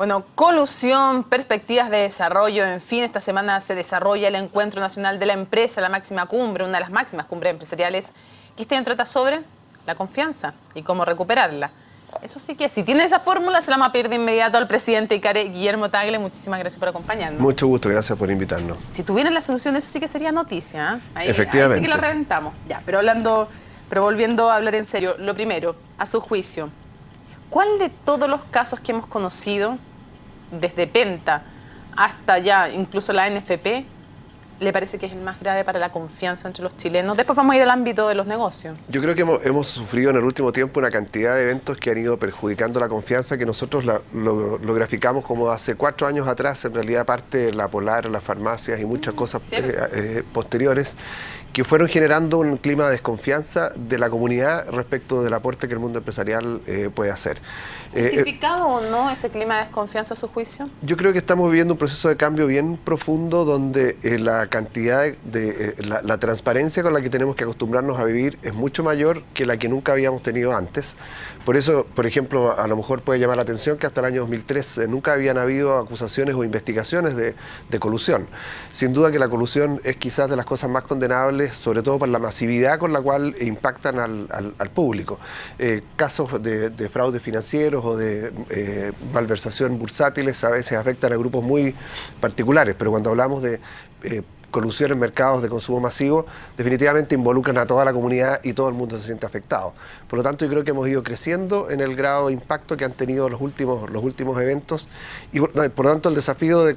Bueno, colusión, perspectivas de desarrollo, en fin, esta semana se desarrolla el Encuentro Nacional de la Empresa, la máxima cumbre, una de las máximas cumbres empresariales, que este año trata sobre la confianza y cómo recuperarla. Eso sí que, si tiene esa fórmula, se la vamos a pedir de inmediato al presidente ICARE, Guillermo Tagle. Muchísimas gracias por acompañarnos. Mucho gusto, gracias por invitarnos. Si tuvieran la solución, eso sí que sería noticia, ¿eh? Efectivamente. Ahí sí que la reventamos. Ya, pero volviendo a hablar en serio, lo primero, a su juicio, ¿cuál de todos los casos que hemos conocido, desde Penta hasta ya incluso la NFP, le parece que es el más grave para la confianza entre los chilenos? Después vamos a ir al ámbito de los negocios. Yo creo que hemos sufrido en el último tiempo una cantidad de eventos que han ido perjudicando la confianza, que nosotros lo graficamos como hace 4 años atrás, en realidad parte de la Polar, las farmacias y muchas cosas posteriores, que fueron generando un clima de desconfianza de la comunidad respecto del aporte que el mundo empresarial puede hacer. ¿Justificado o no ese clima de desconfianza a su juicio? Yo creo que estamos viviendo un proceso de cambio bien profundo donde la cantidad la transparencia con la que tenemos que acostumbrarnos a vivir es mucho mayor que la que nunca habíamos tenido antes. Por eso, por ejemplo, a lo mejor puede llamar la atención que hasta el año 2003 nunca habían habido acusaciones o investigaciones de colusión. Sin duda que la colusión es quizás de las cosas más condenables, sobre todo por la masividad con la cual impactan al público. Casos de fraude financieros o de malversación bursátiles a veces afectan a grupos muy particulares, pero cuando hablamos de colusión en mercados de consumo masivo, definitivamente involucran a toda la comunidad y todo el mundo se siente afectado. Por lo tanto, yo creo que hemos ido creciendo en el grado de impacto que han tenido los últimos eventos y por lo tanto el desafío de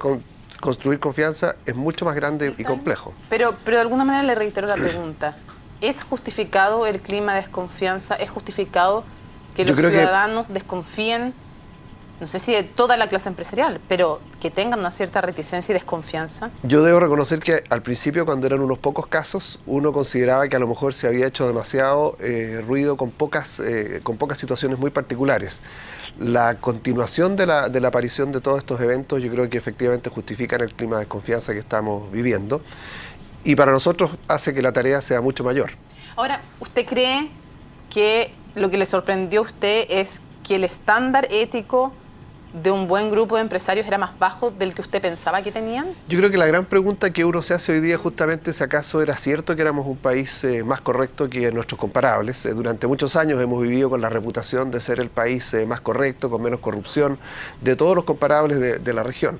construir confianza es mucho más grande y complejo. Pero de alguna manera le reitero la pregunta. ¿Es justificado el clima de desconfianza? ¿Es justificado que los ciudadanos desconfíen, no sé si de toda la clase empresarial, pero que tengan una cierta reticencia y desconfianza? Yo debo reconocer que al principio, cuando eran unos pocos casos, uno consideraba que a lo mejor se había hecho demasiado ruido con pocas situaciones muy particulares. La continuación de la aparición de todos estos eventos yo creo que efectivamente justifican el clima de desconfianza que estamos viviendo y para nosotros hace que la tarea sea mucho mayor. Ahora, ¿usted cree que lo que le sorprendió a usted es que el estándar ético de un buen grupo de empresarios era más bajo del que usted pensaba que tenían? Yo creo que la gran pregunta que uno se hace hoy día justamente es si acaso era cierto que éramos un país más correcto que nuestros comparables. Durante muchos años hemos vivido con la reputación de ser el país más correcto, con menos corrupción, de todos los comparables de la región.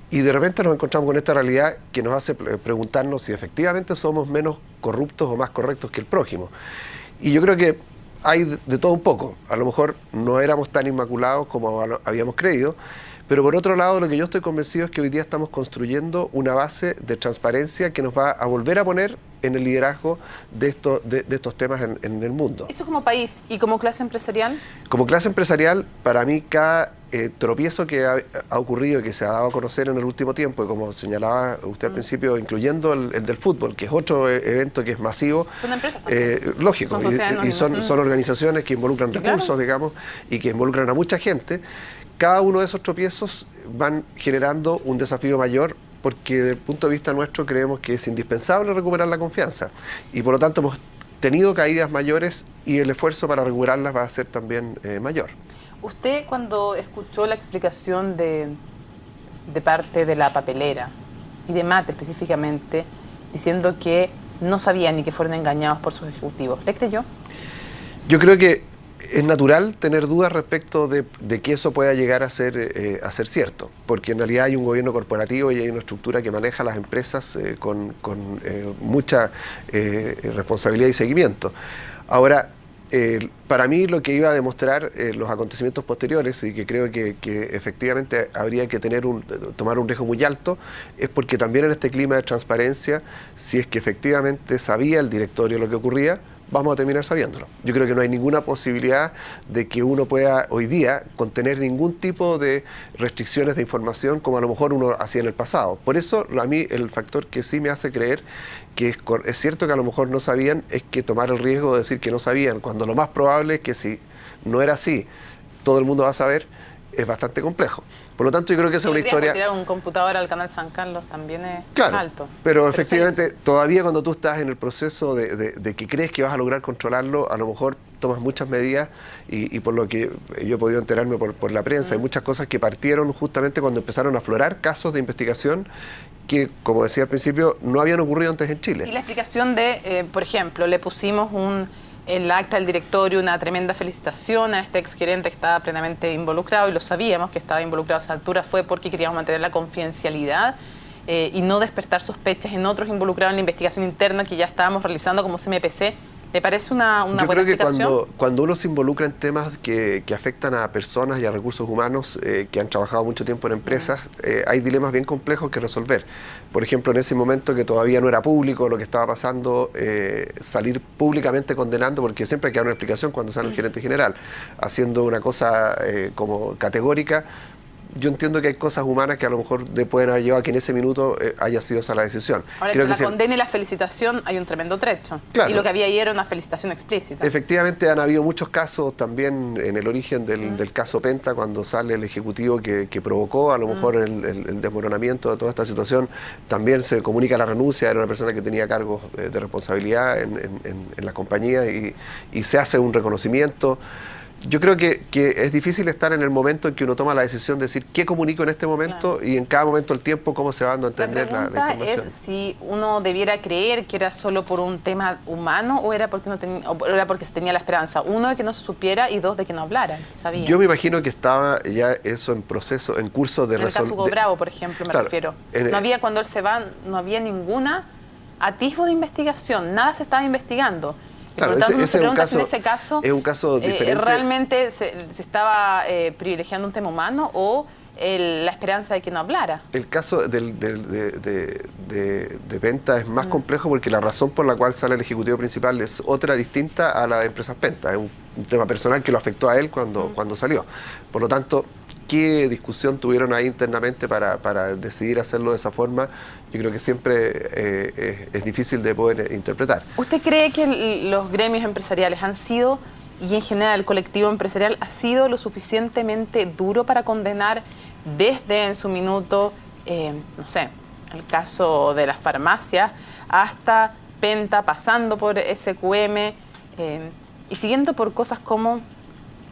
Y de repente nos encontramos con esta realidad que nos hace preguntarnos si efectivamente somos menos corruptos o más correctos que el prójimo. Y yo creo que hay de todo un poco. A lo mejor no éramos tan inmaculados como habíamos creído, pero por otro lado lo que yo estoy convencido es que hoy día estamos construyendo una base de transparencia que nos va a volver a poner en el liderazgo de estos temas en el mundo. ¿Eso como país y como clase empresarial? Como clase empresarial, para mí cada tropiezo que ha ocurrido y que se ha dado a conocer en el último tiempo, y como señalaba usted al principio, incluyendo el del fútbol, que es otro evento que es masivo. Son empresas. Lógico, son organizaciones que involucran recursos, digamos, y que involucran a mucha gente. Cada uno de esos tropiezos van generando un desafío mayor porque desde el punto de vista nuestro creemos que es indispensable recuperar la confianza y por lo tanto hemos tenido caídas mayores y el esfuerzo para recuperarlas va a ser también mayor. Usted cuando escuchó la explicación de parte de la papelera y de Mate específicamente, diciendo que no sabían ni que fueron engañados por sus ejecutivos, ¿le creyó? Yo creo que es natural tener dudas respecto de que eso pueda llegar a ser cierto, porque en realidad hay un gobierno corporativo y hay una estructura que maneja las empresas con mucha responsabilidad y seguimiento. Ahora, para mí lo que iba a demostrar los acontecimientos posteriores y que creo que efectivamente habría que tomar un riesgo muy alto es porque también en este clima de transparencia, si es que efectivamente sabía el directorio lo que ocurría, vamos a terminar sabiéndolo. Yo creo que no hay ninguna posibilidad de que uno pueda hoy día contener ningún tipo de restricciones de información como a lo mejor uno hacía en el pasado. Por eso a mí el factor que sí me hace creer que es cierto que a lo mejor no sabían es que tomar el riesgo de decir que no sabían, cuando lo más probable es que si no era así, todo el mundo va a saber, es bastante complejo. Por lo tanto, yo creo que esa es una historia... tirar un computador al canal San Carlos también es alto. Pero efectivamente, todavía cuando tú estás en el proceso de que crees que vas a lograr controlarlo, a lo mejor tomas muchas medidas y por lo que yo he podido enterarme por la prensa, hay muchas cosas que partieron justamente cuando empezaron a aflorar casos de investigación que, como decía al principio, no habían ocurrido antes en Chile. Y la explicación de, por ejemplo, le pusimos en el acta del directorio una tremenda felicitación a este exgerente que estaba plenamente involucrado, y lo sabíamos que estaba involucrado a esa altura, fue porque queríamos mantener la confidencialidad y no despertar sospechas en otros involucrados en la investigación interna que ya estábamos realizando como CMPC. ¿Le parece una buena explicación? Yo creo que cuando uno se involucra en temas que afectan a personas y a recursos humanos que han trabajado mucho tiempo en empresas, hay dilemas bien complejos que resolver. Por ejemplo, en ese momento que todavía no era público lo que estaba pasando, salir públicamente condenando, porque siempre hay que dar una explicación cuando sale un gerente general, haciendo una cosa como categórica. Yo entiendo que hay cosas humanas que a lo mejor pueden haber llevado a que en ese minuto haya sido esa la decisión. Ahora, entre la condena y la felicitación hay un tremendo trecho. Claro. Y lo que había ahí era una felicitación explícita. Efectivamente, han habido muchos casos también en el origen del caso Penta, cuando sale el ejecutivo que provocó a lo mejor el desmoronamiento de toda esta situación. También se comunica la renuncia, era una persona que tenía cargos de responsabilidad en la compañía y se hace un reconocimiento. Yo creo que es difícil estar en el momento en que uno toma la decisión de decir qué comunico en este momento, claro, y en cada momento del tiempo cómo se va dando a entender la información. La pregunta es si uno debiera creer que era solo por un tema humano o era porque se tenía la esperanza, uno, de que no se supiera, y dos, de que no hablara, que sabía. Yo me imagino que estaba ya eso en proceso, en curso de resolución. En el caso Hugo Bravo, por ejemplo, me refiero. No había, cuando él se va, no había ninguna atisbo de investigación, nada se estaba investigando. Claro, por lo tanto, uno se pregunta si en ese caso es un caso diferente. ¿Realmente se estaba privilegiando un tema humano o la esperanza de que no hablara? El caso de Penta es más complejo porque la razón por la cual sale el ejecutivo principal es otra distinta a la de Empresas Penta. Es un tema personal que lo afectó a él cuando salió. Por lo tanto, ¿qué discusión tuvieron ahí internamente para decidir hacerlo de esa forma? Yo creo que siempre es difícil de poder interpretar. ¿Usted cree que los gremios empresariales han sido, y en general el colectivo empresarial, ha sido lo suficientemente duro para condenar desde en su minuto, no sé, el caso de las farmacias, hasta Penta, pasando por SQM, y siguiendo por cosas como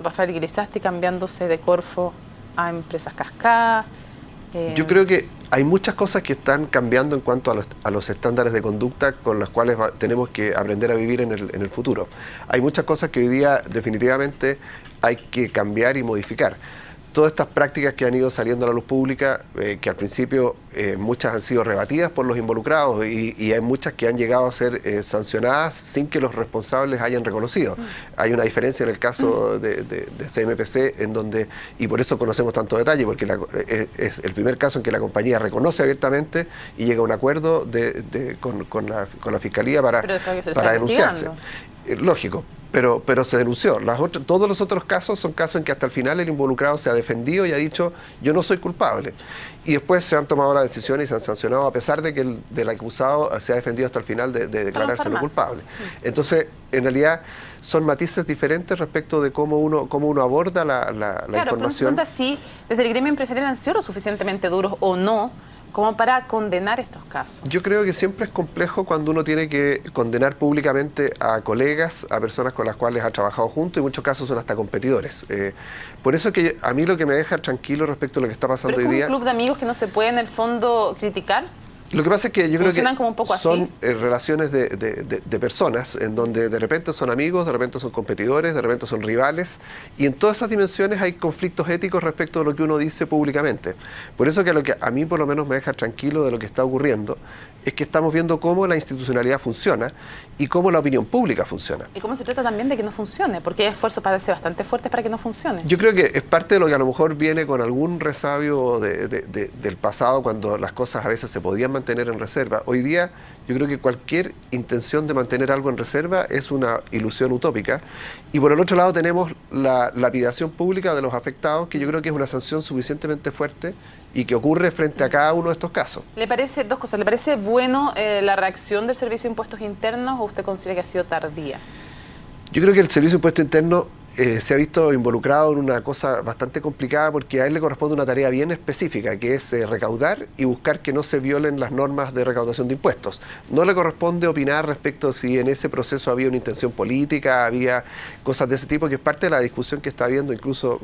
Rafael Grisasti cambiándose de Corfo a Empresas Cascada? Yo creo que hay muchas cosas que están cambiando en cuanto a los estándares de conducta con los cuales tenemos que aprender a vivir en el futuro. Hay muchas cosas que hoy día definitivamente hay que cambiar y modificar. Todas estas prácticas que han ido saliendo a la luz pública, que al principio muchas han sido rebatidas por los involucrados y hay muchas que han llegado a ser sancionadas sin que los responsables hayan reconocido. Hay una diferencia en el caso de CMPC, en donde, y por eso conocemos tanto detalle, porque es el primer caso en que la compañía reconoce abiertamente y llega a un acuerdo con la Fiscalía para denunciarse. Lógico. Pero se denunció. Todos los otros casos son casos en que hasta el final el involucrado se ha defendido y ha dicho yo no soy culpable. Y después se han tomado las decisiones y se han sancionado a pesar de que el acusado se ha defendido hasta el final de declararse no culpable. Entonces, en realidad, son matices diferentes respecto de cómo uno aborda la información. Pero se pregunta si desde el gremio empresarial han sido lo suficientemente duros o no como para condenar estos casos. Yo creo que siempre es complejo cuando uno tiene que condenar públicamente a colegas, a personas con las cuales ha trabajado juntos, y en muchos casos son hasta competidores. Por eso que a mí lo que me deja tranquilo respecto a lo que está pasando hoy día... ¿Pero es como un club de amigos que no se puede en el fondo criticar? Lo que pasa es que yo creo que como un poco son relaciones de personas en donde de repente son amigos, de repente son competidores, de repente son rivales, y en todas esas dimensiones hay conflictos éticos respecto de lo que uno dice públicamente. Por eso que lo que a mí por lo menos me deja tranquilo de lo que está ocurriendo es que estamos viendo cómo la institucionalidad funciona y cómo la opinión pública funciona. Y cómo se trata también de que no funcione, porque hay esfuerzos parece bastante fuertes para que no funcione. Yo creo que es parte de lo que a lo mejor viene con algún resabio del pasado, cuando las cosas a veces se podían mantener en reserva. Hoy día yo creo que cualquier intención de mantener algo en reserva es una ilusión utópica. Y por el otro lado tenemos la lapidación pública de los afectados, que yo creo que es una sanción suficientemente fuerte y que ocurre frente a cada uno de estos casos. ¿Le parece, dos cosas, ¿le parece bueno la reacción del Servicio de Impuestos Internos o usted considera que ha sido tardía? Yo creo que el Servicio de Impuestos Internos se ha visto involucrado en una cosa bastante complicada porque a él le corresponde una tarea bien específica, que es recaudar y buscar que no se violen las normas de recaudación de impuestos. No le corresponde opinar respecto a si en ese proceso había una intención política, había cosas de ese tipo, que es parte de la discusión que está habiendo, incluso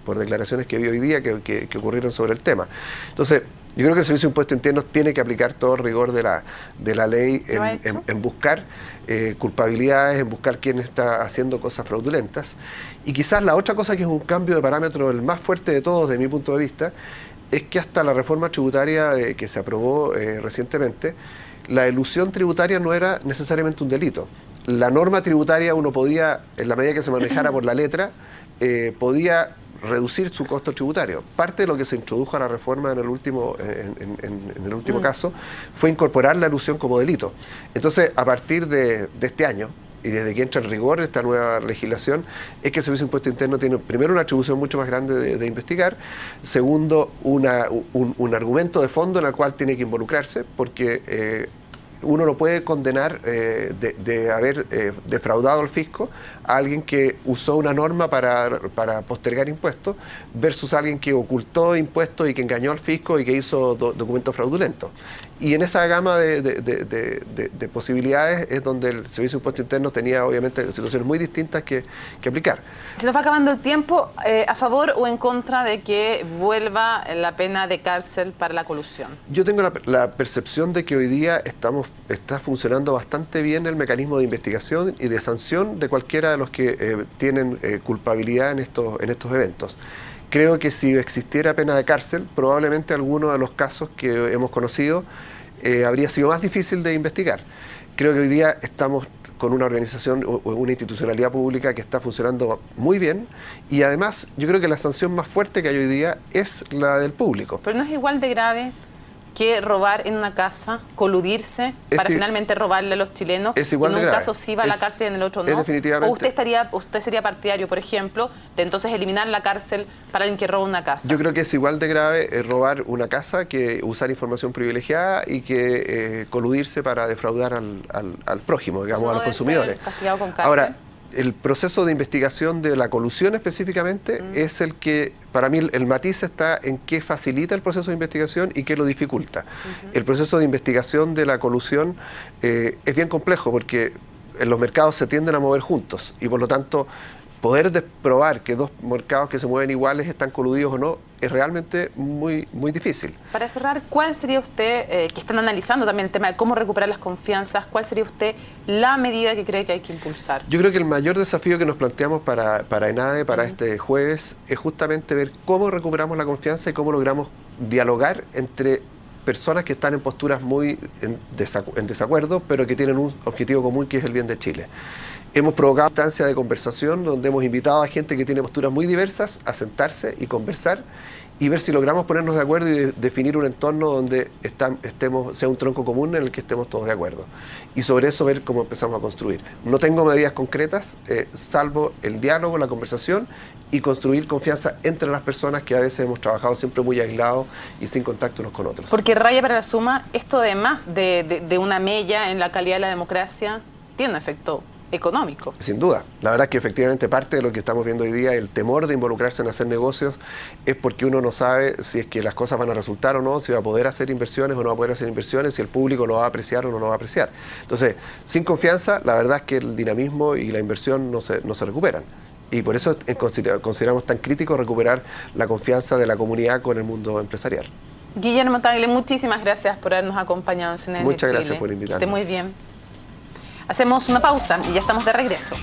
por declaraciones que vi hoy día que ocurrieron sobre el tema. Entonces, yo creo que el Servicio de Impuestos Internos tiene que aplicar todo el rigor de la ley en buscar culpabilidades, en buscar quién está haciendo cosas fraudulentas. Y quizás la otra cosa que es un cambio de parámetro, el más fuerte de todos, de mi punto de vista, es que hasta la reforma tributaria que se aprobó recientemente, la elusión tributaria no era necesariamente un delito. La norma tributaria uno podía, en la medida que se manejara por la letra, podía reducir su costo tributario. Parte de lo que se introdujo a la reforma en el último caso fue incorporar la elusión como delito. Entonces, a partir de este año, y desde que entra en rigor esta nueva legislación, es que el Servicio de Impuesto Interno tiene, primero, una atribución mucho más grande de investigar, segundo, un argumento de fondo en el cual tiene que involucrarse, porque uno no puede condenar de haber defraudado al fisco a alguien que usó una norma para postergar impuestos versus alguien que ocultó impuestos y que engañó al fisco y que hizo documentos fraudulentos. Y en esa gama de posibilidades es donde el Servicio de Impuesto Interno tenía obviamente situaciones muy distintas que aplicar. Se nos va acabando el tiempo. ¿A favor o en contra de que vuelva la pena de cárcel para la colusión? Yo tengo la percepción de que hoy día está funcionando bastante bien el mecanismo de investigación y de sanción de cualquiera de los que tienen culpabilidad en estos eventos. Creo que si existiera pena de cárcel, probablemente alguno de los casos que hemos conocido habría sido más difícil de investigar. Creo que hoy día estamos con una organización o una institucionalidad pública que está funcionando muy bien y además yo creo que la sanción más fuerte que hay hoy día es la del público. Pero no es igual de grave que robar en una casa, coludirse para finalmente robarle a los chilenos. Es igual de grave. En un caso sí va a la cárcel y en el otro no. Es definitivamente. ¿O usted sería partidario, por ejemplo, de entonces eliminar la cárcel para alguien que roba una casa? Yo creo que es igual de grave robar una casa que usar información privilegiada y que coludirse para defraudar al prójimo, digamos, a los consumidores. Castigado con cárcel. Ahora, el proceso de investigación de la colusión específicamente es el que, para mí, el matiz está en qué facilita el proceso de investigación y qué lo dificulta. El proceso de investigación de la colusión es bien complejo porque en los mercados se tienden a mover juntos y por lo tanto poder probar que dos mercados que se mueven iguales están coludidos o no es realmente muy, muy difícil. Para cerrar, ¿cuál sería usted, que están analizando también el tema de cómo recuperar las confianzas, cuál sería usted la medida que cree que hay que impulsar? Yo creo que el mayor desafío que nos planteamos para ENADE, para este jueves, es justamente ver cómo recuperamos la confianza y cómo logramos dialogar entre personas que están en posturas muy en desacuerdo, pero que tienen un objetivo común que es el bien de Chile. Hemos provocado instancias de conversación donde hemos invitado a gente que tiene posturas muy diversas a sentarse y conversar y ver si logramos ponernos de acuerdo y definir un entorno donde sea un tronco común en el que estemos todos de acuerdo. Y sobre eso ver cómo empezamos a construir. No tengo medidas concretas, salvo el diálogo, la conversación y construir confianza entre las personas que a veces hemos trabajado siempre muy aislados y sin contacto unos con otros. Porque raya para la suma, esto además de una mella en la calidad de la democracia, tiene un efecto económico. Sin duda. La verdad es que efectivamente parte de lo que estamos viendo hoy día, el temor de involucrarse en hacer negocios, es porque uno no sabe si es que las cosas van a resultar o no, si va a poder hacer inversiones o no va a poder hacer inversiones, si el público lo va a apreciar o no lo va a apreciar. Entonces, sin confianza, la verdad es que el dinamismo y la inversión no se recuperan. Y por eso consideramos tan crítico recuperar la confianza de la comunidad con el mundo empresarial. Guillermo Tagle, muchísimas gracias por habernos acompañado en CNN Muchas Chile. gracias por invitarme. Esté muy bien. Hacemos una pausa y ya estamos de regreso.